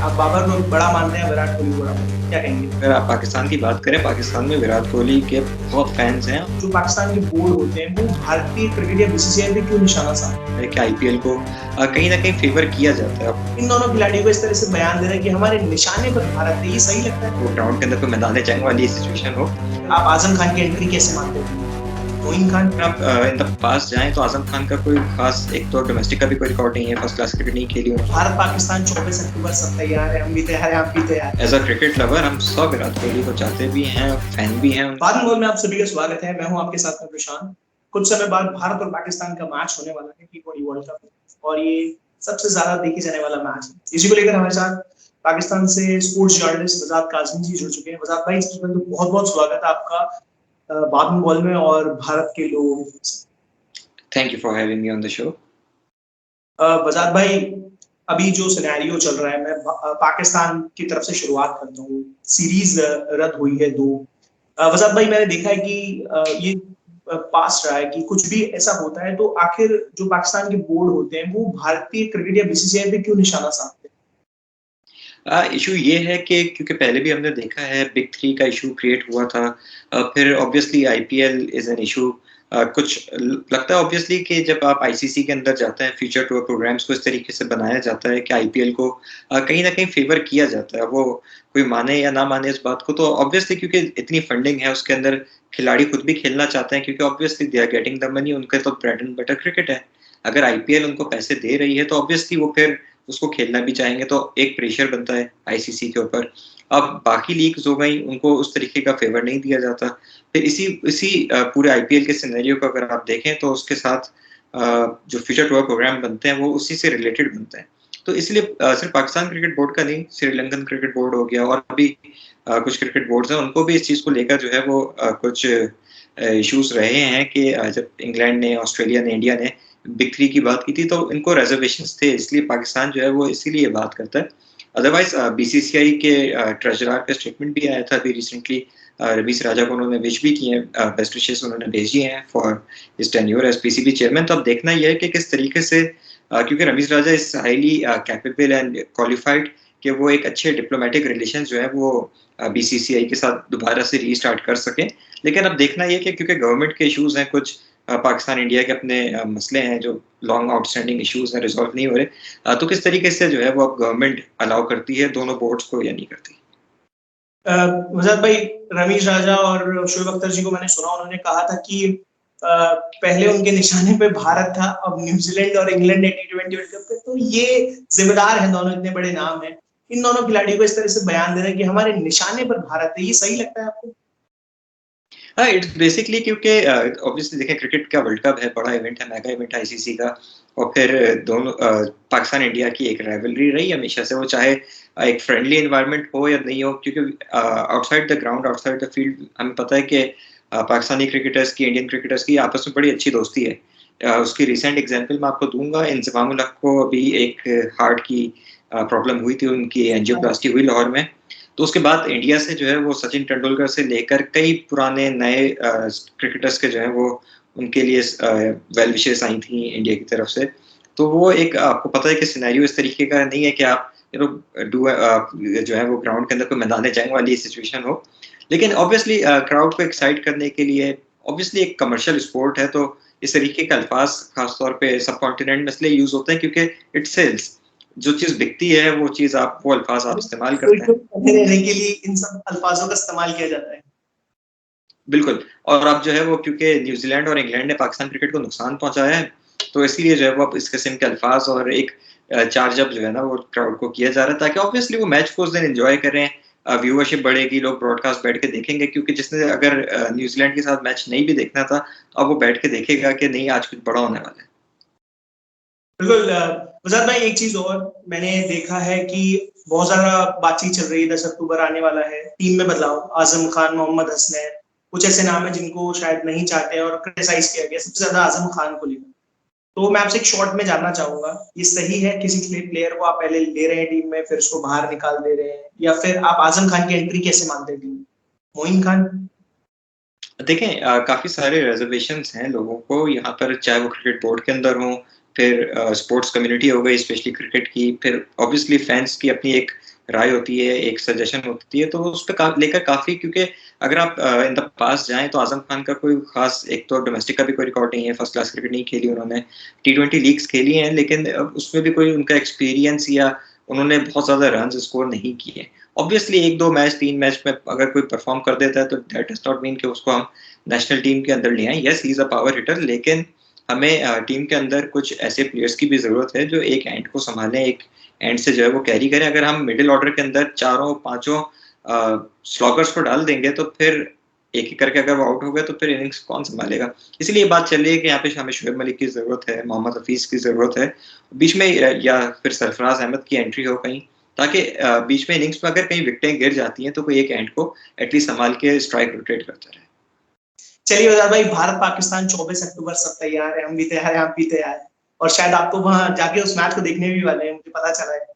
आप बाबर को बड़ा मानते हैं, विराट कोहली को बड़ा मानते हैं, क्या कहेंगे? अगर आप पाकिस्तान की बात करें, पाकिस्तान में विराट कोहली के बहुत फैंस हैं। जो पाकिस्तान के बोर्ड होते हैं वो भारतीय क्रिकेट या बीसीसीआई पे क्यों निशाना साधते कि आईपीएल को कहीं ना कहीं फेवर किया जाता है। हैं? इन दोनों खिलाड़ियों को इस तरह से बयान दे रहे हैं कि हमारे निशाने पर भारत है, ये सही लगता है? वो ग्राउंड के अंदर कोई मैदान जंग वाली सिचुएशन हो। आप आजम खान की एंट्री कैसे मानते हैं? मोइन खान, आप इन द पास जाएं तो आजम खान का कोई खास, एक तो डोमेस्टिक का भी कोई रिकॉर्ड नहीं है, फर्स्ट क्लास क्रिकेट नहीं खेली उन्होंने। भारत पाकिस्तान 24 अक्टूबर सब तैयार है, हम भी तैयार हैं, आप भी तैयार हैं। एज अ क्रिकेट लवर हम सब विराट कोहली को चाहते भी हैं, फैन भी हैं। बाद में आप सभी का स्वागत है, मैं हूं आपके साथ में प्रशांत। कुछ समय बाद भारत और पाकिस्तान का मैच होने वाला है T20 वर्ल्ड कप, और ये सबसे ज्यादा देखे जाने वाला मैच है। इसी को लेकर हमारे साथ पाकिस्तान से स्पोर्ट्स जर्नलिस्ट वजाद काज़मी जी जुड़ चुके हैं। वजाद भाई, सबसे पहले तो बहुत बहुत स्वागत है आपका बाद में बॉल में और भारत के लोगों की तरफ से। Thank you for having me on the show. वजाद भाई, अभी जो सिनेरियो चल रहा है, मैं पाकिस्तान की तरफ से शुरुआत करता हूँ। सीरीज रद्द हुई है 2। वजाद भाई, मैंने देखा है कि ये पास रहा है कि कुछ भी ऐसा होता है तो आखिर जो पाकिस्तान के बोर्ड होते हैं वो भारतीय क्रिकेट या बीसीसीआई पे क्यों निशाना साधते हैं? इशू ये है कि क्योंकि पहले भी हमने देखा है बिग 3 का इशू क्रिएट हुआ था। फिर obviously IPL is an issue. कुछ लगता है ऑब्वियसली कि जब आप आईसीसी के अंदर जाते हैं, फ्यूचर टूर प्रोग्राम्स को इस तरीके से बनाया जाता है कि आईपीएल को कहीं ना कहीं फेवर किया जाता है। वो कोई माने या ना माने इस बात को, तो ऑब्वियसली क्योंकि इतनी फंडिंग है उसके अंदर, खिलाड़ी खुद भी खेलना चाहते हैं क्योंकि obviously they are getting the money, उनका तो ब्रेड एंड बटर क्रिकेट है। अगर आईपीएल उनको पैसे दे रही है तो ऑब्वियसली वो फिर उसको खेलना भी चाहेंगे, तो एक प्रेशर बनता है आईसीसी के ऊपर। अब बाकी लीग्स हो गई, उनको उस तरीके का फेवर नहीं दिया जाता। फिर इसी इसी पूरे आईपीएल के सिनेरियो को अगर आप देखें तो उसके साथ जो फ्यूचर टूर प्रोग्राम बनते हैं वो उसी से रिलेटेड बनते हैं। तो इसलिए सिर्फ पाकिस्तान क्रिकेट बोर्ड का नहीं, श्रीलंकन क्रिकेट बोर्ड हो गया और अभी कुछ क्रिकेट बोर्ड्स हैं, उनको भी इस चीज़ को लेकर जो है वो कुछ इश्यूज रहे हैं कि जब इंग्लैंड ने, ऑस्ट्रेलिया ने, इंडिया ने बिग 3 की बात की थी तो इनको रिजर्वेशंस थे, इसलिए पाकिस्तान जो है वो इसीलिए बात करता है। अदरवाइज बीसीसीआई के ट्रेजरर का स्टेटमेंट भी आया था अभी रिसेंटली। रमीश राजा को उन्होंने विश भी किए हैं, बेस्ट विशेस उन्होंने भेजी हैं for his tenure as PCB chairman. तो अब देखना यह है कि किस तरीके से, क्योंकि Ramiz Raja is highly capable and qualified, कि वो एक अच्छे डिप्लोमेटिक रिलेशन जो है वो बीसीसीआई के साथ दोबारा से रीस्टार्ट कर सकें। लेकिन अब देखना यह कि क्योंकि गवर्नमेंट के इश्यूज हैं, कुछ पाकिस्तान इंडिया के अपने मसले हैं जो लॉन्ग आउटस्टैंडिंग इश्यूज हैं, रिजॉल्व नहीं हो रहे, तो किस तरीके से जो है वो अब गवर्नमेंट अलाउ करती है दोनों बोर्ड्स को या नहीं करती। वजाद भाई, रमीश राजा और शोएब अख्तर जी को मैंने सुना, उन्होंने कहा था कि पहले उनके निशाने पे भारत था, अब न्यूजीलैंड और इंग्लैंड है T20 वर्ल्ड कप पे, तो ये जिम्मेदार हैं, दोनों इतने बड़े नाम हैं। इन दोनों खिलाड़ियों को इस तरह से बयान दे रहे हैं कि हमारे निशाने पर भारत है, ये सही लगता है आपको? हाँ, इट्स बेसिकली क्योंकि ऑब्वियसली देखें, क्रिकेट का वर्ल्ड कप है, बड़ा इवेंट है, मेगा इवेंट है आईसीसी का। और फिर दोनों पाकिस्तान इंडिया की एक राइवलरी रही हमेशा से, वो चाहे एक फ्रेंडली एनवायरनमेंट हो या नहीं हो, क्योंकि outside the ground, outside the field हमें पता है कि पाकिस्तानी क्रिकेटर्स की, इंडियन क्रिकेटर्स की आपस में बड़ी अच्छी दोस्ती है। उसकी रिसेंट एग्जांपल मैं आपको दूंगा। इंजमाम उल हक को अभी एक हार्ट की प्रॉब्लम हुई थी, उनकी एंजियोप्लास्टी हुई लाहौर में। तो उसके बाद इंडिया से जो है वो सचिन तेंदुलकर से लेकर कई पुराने नए क्रिकेटर्स के जो है वो उनके लिए वेल विशेस आई थी इंडिया की तरफ से। तो वो एक, आपको पता है कि सिनेरियो इस तरीके का नहीं है कि आप जो है वो ग्राउंड के अंदर कोई मैदान जंग वाली सिचुएशन हो। लेकिन ऑब्वियसली क्राउड को एक्साइट करने के लिए, ऑब्वियसली एक कमर्शियल स्पोर्ट है, तो इस तरीके के अल्फाज खासतौर पे सब कॉन्टिनेंट में इसलिए यूज होते हैं क्योंकि इट सेल्स। जो चीज बिकती है वो चीज आप, वो अल्फाज आप इस्तेमाल करते हैं। रहने के लिए इन सब अल्फाजों का इस्तेमाल किया जाता है। बिल्कुल। और अब जो है वो, क्योंकि न्यूजीलैंड और इंग्लैंड ने पाकिस्तान क्रिकेट को नुकसान पहुंचाया है, तो इसलिए जो है वो अब इस किस्म के अल्फाज और एक चार्ज अप जो है ना वो क्राउड को किया जा रहा है, ताकि ऑब्वियसली वो मैच को उस दिन एंजॉय करें, व्यूअरशिप बढ़ेगी, लोग ब्रॉडकास्ट बैठ के देखेंगे। क्योंकि जिसने अगर न्यूजीलैंड के साथ मैच नहीं भी देखना था, तो अब वो बैठ के देखेगा कि नहीं, आज कुछ बड़ा होने वाला है। बिल्कुल। वजाद भाई, एक चीज और मैंने देखा है कि बहुत ज्यादा बातचीत चल रही है, 10 अक्टूबर आने वाला है, टीम में बदलाव, आजम खान, मोहम्मद हसनैन, कुछ ऐसे नाम है जिनको शायद नहीं चाहते और क्रिटिसाइज किया गया, सबसे ज्यादा आजम खान को लेकर। तो मैं आपसे एक शॉर्ट में जानना चाहूंगा, ये सही है किसी प्लेयर को आप पहले ले रहे हैं टीम में फिर उसको बाहर निकाल दे रहे हैं, या फिर आप आजम खान की एंट्री कैसे मानते हैं टीम में? मोइन खान। देखें, काफ़ी सारे रिजर्वेशंस हैं लोगों को यहाँ पर, चाहे वो क्रिकेट बोर्ड के अंदर हो, फिर स्पोर्ट्स कम्युनिटी हो गई, स्पेशली क्रिकेट की, फिर ऑब्वियसली फैंस की अपनी एक राय होती है, एक सजेशन होती है, तो उस पे लेकर काफ़ी, क्योंकि अगर आप इन द पास्ट जाएँ तो आज़म खान का कोई ख़ास, एक तो डोमेस्टिक का भी कोई रिकॉर्ड नहीं है, फर्स्ट क्लास क्रिकेट नहीं खेली उन्होंने, टी20 लीग्स खेली हैं, लेकिन उसमें भी कोई उनका एक्सपीरियंस या उन्होंने बहुत ज़्यादा रन्स स्कोर नहीं किए। ऑब्वियसली 1-2 मैच, 3 मैच में अगर कोई परफ़ॉर्म कर देता है तो दैट डज़ नॉट मीन कि उसको हम नेशनल टीम के अंदर ले आएँ। Yes, he is a power hitter, लेकिन हमें टीम के अंदर कुछ ऐसे प्लेयर्स की भी ज़रूरत है जो एक एंड को सँभालें, एक एंड से जो है वो कैरी करें। अगर हम मिडल ऑर्डर के अंदर चारों पाँचों स्लॉगर्स को डाल देंगे तो फिर एक-एक करके अगर वो आउट हो गए तो फिर इनिंग्स कौन सँभालेगा? इसीलिए ये बात चल रही है कि यहाँ पे हमें शोएब मलिक की ज़रूरत है, मोहम्मद हफीज़ की ज़रूरत है। बीच में या फिर सरफराज अहमद की एंट्री हो कहीं, ताकि बीच में इनिंग्स में अगर कहीं विकेटें गिर जाती हैं तो कोई एक एंड को एटलीस्ट सँभाल के स्ट्राइक रोटेट करता रहे। चलिए वज़ार भाई, भारत पाकिस्तान 24 अक्टूबर सब तैयार है, हम भी तैयार हैं, आप भी तैयार हैं, और शायद आप तो वहाँ जाके उस मैच को देखने भी वाले हैं, मुझे पता चला है।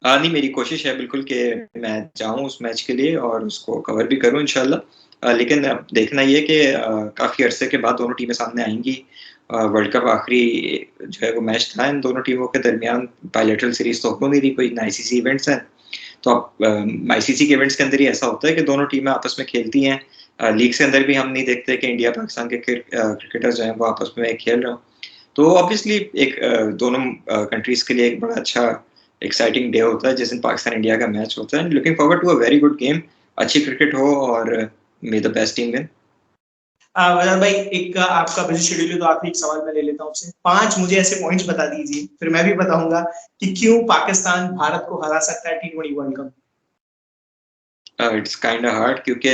नहीं, मेरी कोशिश है बिल्कुल कि मैं जाऊँ उस मैच के लिए और उसको कवर भी करूँ इंशाल्लाह। लेकिन अब देखना ये है कि काफ़ी अरसे के बाद दोनों टीमें सामने आएँगी। वर्ल्ड कप आखिरी जो है वो मैच था इन दोनों टीमों के दरमियान, बायलैटरल सीरीज़ तो हो नहीं रही, कोई आईसीसी इवेंट्स हैं। तो अब आईसीसी के इवेंट्स के अंदर ही ऐसा होता है कि दोनों टीमें आपस में खेलती हैं। लीग के अंदर भी हम नहीं देखते कि इंडिया पाकिस्तान के क्रिकेटर्स जो हैं वो आपस में खेल रहे हों। तो ऑब्वियसली एक दोनों कंट्रीज़ के लिए एक बड़ा अच्छा एक्साइटिंग डे होता है जिस दिन पाकिस्तान इंडिया का मैच होता है। Looking forward to a very good game, अच्छी क्रिकेट हो और may the best team win. वज़ार भाई, एक आपका बिज़ी शेड्यूल है तो आखिरी एक सवाल मैं ले लेता हूँ आपसे। 5 मुझे ऐसे पॉइंट्स बता दीजिए, फिर मैं भी बताऊँगा कि क्यों पाकिस्तान भारत को हरा सकता है टी20 world cup. It's kinda hard, क्योंकि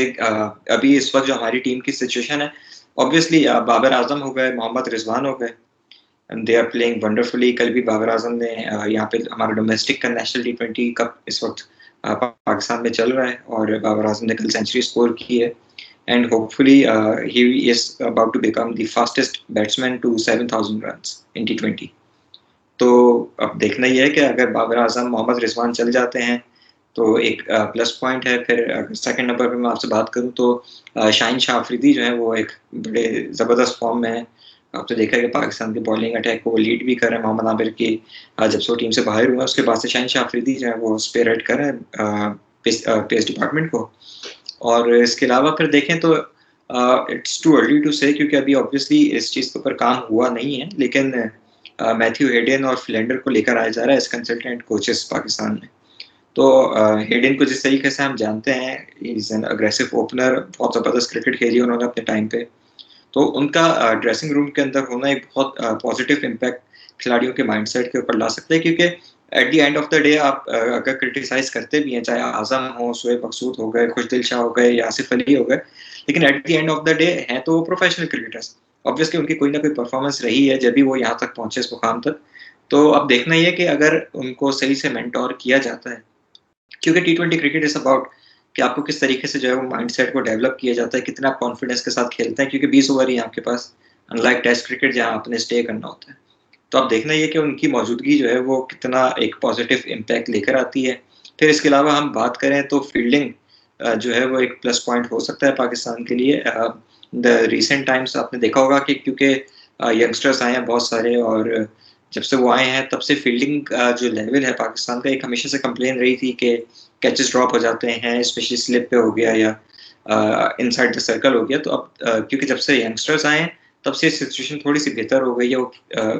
अभी इस वक़्त जो हमारी टीम की सिचुएशन है, ऑब्वियसली बाबर आज़म हो गए, मोहम्मद रिज़वान हो गए, and they are playing wonderfully. कल भी बाबर आज़म ने यहाँ पे हमारा डोमेस्टिक का नेशनल टी20 कप इस वक़्त पाकिस्तान में चल रहा है और बाबर आज़म ने कल सेंचुरी स्कोर की है, and hopefully he is about to become the fastest batsman to 7,000 runs in टी20। तो अब देखना ये है कि अगर बाबर आज़म, मोहम्मद रिज़वान चल जाते हैं तो एक प्लस पॉइंट है। फिर अगर सेकंड नंबर पे मैं आपसे बात करूँ तो शाहीन शाह अफरीदी जो है वो एक बड़े ज़बरदस्त फॉर्म में है। आपने देखा है कि पाकिस्तान के बॉलिंग अटैक को वो लीड भी कर रहे हैं। मोहम्मद आमिर की जब से वो टीम से बाहर हुआ उसके बाद से शाहीन शाह अफरीदी जो है वो स्पीयरहेड कर रहे हैं पेस डिपार्टमेंट को। और इसके अलावा फिर देखें तो इट्स टू अर्ली टू से, क्योंकि अभी ऑब्वियसली इस चीज़ के ऊपर काम हुआ नहीं है, लेकिन मैथ्यू हेडन और फिलेंडर को लेकर आया जा रहा है एज़ कंसल्टेंट कोचेस पाकिस्तान में। तो हेडन को जिस तरीके से हम जानते हैं, he is an aggressive opener, बहुत ज़बरदस्त क्रिकेट खेली उन्होंने अपने टाइम पे। तो उनका ड्रेसिंग रूम के अंदर होना एक बहुत पॉजिटिव इम्पैक्ट खिलाड़ियों के माइंडसेट के ऊपर ला सकता है, क्योंकि at the end of the day आप अगर क्रिटिसाइज़ करते भी हैं, चाहे आज़म हो, शोएब मकसूद हो गए, खुशदिल शाह हो गए या आसिफ अली हो गए, लेकिन at the end of the day हैं तो वो प्रोफेशनल क्रिकेटर्स। ऑब्वियसली उनकी कोई ना कोई परफॉर्मेंस रही है जब भी वो यहाँ तक पहुँचे इस मुकाम तक। तो अब देखना ये है कि अगर उनको सही से मेंटोर किया जाता है, क्योंकि टी20 क्रिकेट इज़ अबाउट कि आपको किस तरीके से जो है वो माइंडसेट को डेवलप किया जाता है, कितना आप कॉन्फिडेंस के साथ खेलते हैं, क्योंकि 20 ओवर ही है आपके पास, अनलाइक टेस्ट क्रिकेट जहाँ आपने स्टे करना होता है। तो अब देखना ये है कि उनकी मौजूदगी जो है वो कितना एक पॉजिटिव इम्पैक्ट लेकर आती है। फिर इसके अलावा हम बात करें तो फील्डिंग जो है वो एक प्लस पॉइंट हो सकता है पाकिस्तान के लिए। द रीसेंट टाइम्स आपने देखा होगा कि क्योंकि यंगस्टर्स आए हैं बहुत सारे, और जब से वो आए हैं तब से फील्डिंग का जो लेवल है पाकिस्तान का, एक हमेशा से कंप्लेन रही थी कि कैचेस ड्रॉप हो जाते हैं, स्पेशली स्लिप पे हो गया या इनसाइड द सर्कल हो गया। तो अब क्योंकि जब से यंगस्टर्स आए हैं तब से सिचुएशन थोड़ी-सी बेहतर हो गई है। वो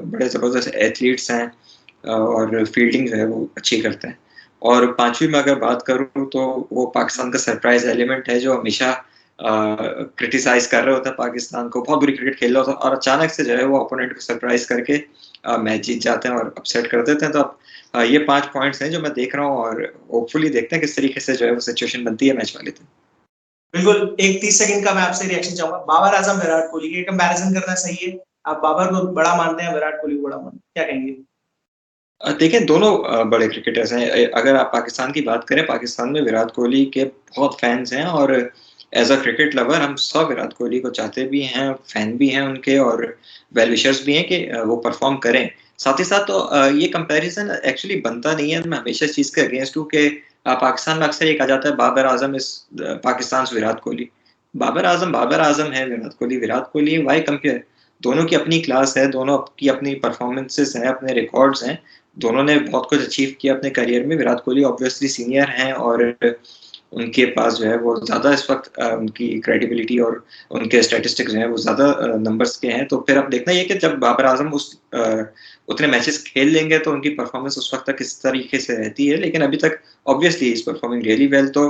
बड़े ज़बरदस्त एथलीट्स हैं और फील्डिंग जो है वो अच्छी करते हैं। और 5वीं में अगर बात करूँ तो वो पाकिस्तान का सरप्राइज़ एलिमेंट है जो हमेशा क्रिटिसाइज़ कर रहा होता है पाकिस्तान को, बहुत बुरी क्रिकेट खेल रहा होता है और अचानक से जो है वो ओपोनेंट को सरप्राइज़ करके मैच जीत जाते हैं और अपसेट कर देते हैं। तो अब ये 5 पॉइंट्स हैं जो मैं देख रहा हूँ और होपफुली देखते हैं किस तरीके से जो है वो सिचुएशन बनती है मैच वाले दिन। बिल्कुल, एक 30 सेकंड का मैं आपसे रिएक्शन चाहूँगा। बाबर आज़म, विराट कोहली, ये कंपैरिज़न करना सही है? आप बाबर को बड़ा मानते हैं, विराट कोहली को बड़ा मानते हैं, क्या कहेंगे? देखिए दोनों बड़े क्रिकेटर्स हैं। अगर आप पाकिस्तान की बात करें, पाकिस्तान में विराट कोहली के बहुत फैन्स हैं और एज़ अ क्रिकेट लवर हम सब विराट कोहली को चाहते भी हैं, फैन भी हैं उनके और वेल विशर्स भी हैं कि वो परफ़ॉर्म करें। साथ ही साथ तो ये कंपैरिज़न एक्चुअली बनता नहीं है। मैं हमेशा इस चीज़ के अगेंस्ट हूँ कि पाकिस्तान में अक्सर ये कहा जाता है बाबर आज़म इज़ पाकिस्तान्स विराट कोहली। बाबर आज़म है, विराट कोहली है, व्हाई कंपेयर? दोनों की अपनी क्लास है, दोनों की अपनी परफॉर्मेंसेस हैं, अपने रिकॉर्ड्स हैं। दोनों ने बहुत कुछ अचीव किया अपने करियर में। विराट कोहली ऑब्वियसली सीनियर हैं और उनके पास जो है वो ज़्यादा इस वक़्त उनकी क्रेडिबिलिटी और उनके स्टैटिस्टिक्स जो हैं वो ज़्यादा नंबर्स के हैं। तो फिर अब देखना ये है कि जब बाबर आज़म उतने मैचेस खेल लेंगे तो उनकी परफॉर्मेंस उस वक़्त तक किस तरीके से रहती है। लेकिन अभी तक obviously he is performing really well. तो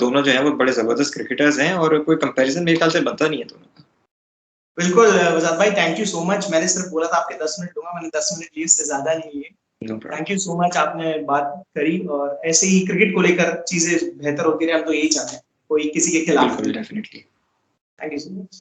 दोनों जो हैं वो बड़े ज़बरदस्त क्रिकेटर्स हैं और कोई कंपैरिज़न मेरे ख्याल से बनता नहीं है दोनों का। बिल्कुल वज़ाद भाई, थैंक यू सो मच। मैंने सिर्फ बोला था आपके 10 मिनट लूँगा, मैंने 10 मिनट लिए, इससे ज़्यादा नहीं लिए। No problem. Thank you so much, आपने बात करी और ऐसे ही क्रिकेट को लेकर चीज़ें बेहतर होती रहें, हम तो यही चाहते हैं। कोई किसी के खिलाफ बिल्कुल, नहीं। Definitely. Thank you so much.